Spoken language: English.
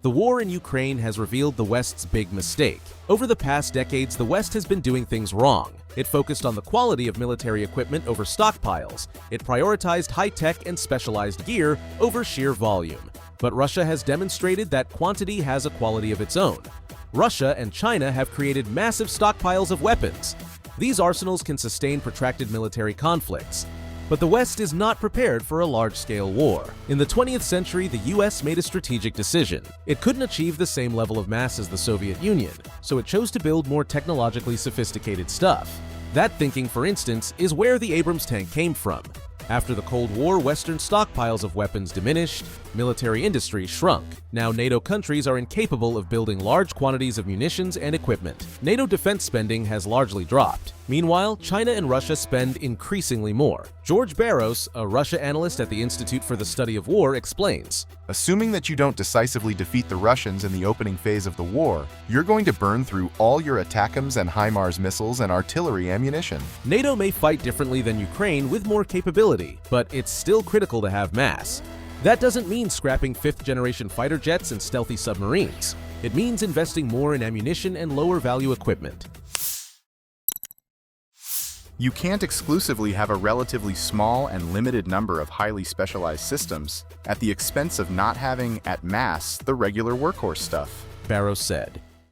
The war in Ukraine has revealed the West's big mistake. Over the past decades, the West has been doing things wrong. It focused on the quality of military equipment over stockpiles. It prioritized high-tech and specialized gear over sheer volume. But Russia has demonstrated that quantity has a quality of its own. Russia and China have created massive stockpiles of weapons. These arsenals can sustain protracted military conflicts. But the West is not prepared for a large-scale war. In the 20th century, the US made a strategic decision. It couldn't achieve the same level of mass as the Soviet Union, so it chose to build more technologically sophisticated stuff. That thinking, for instance, is where the Abrams tank came from. After the Cold War, Western stockpiles of weapons diminished, military industry shrunk. Now NATO countries are incapable of building large quantities of munitions and equipment. NATO defense spending has largely dropped. Meanwhile, China and Russia spend increasingly more. George Barros, a Russia analyst at the Institute for the Study of War, explains, "Assuming that you don't decisively defeat the Russians in the opening phase of the war, you're going to burn through all your ATACMS and HIMARS missiles and artillery ammunition." NATO may fight differently than Ukraine with more capability, but it's still critical to have mass. That doesn't mean scrapping fifth-generation fighter jets and stealthy submarines. It means investing more in ammunition and lower-value equipment. You can't exclusively have a relatively small and limited number of highly specialized systems at the expense of not having, at mass, the regular workhorse stuff, Barros said.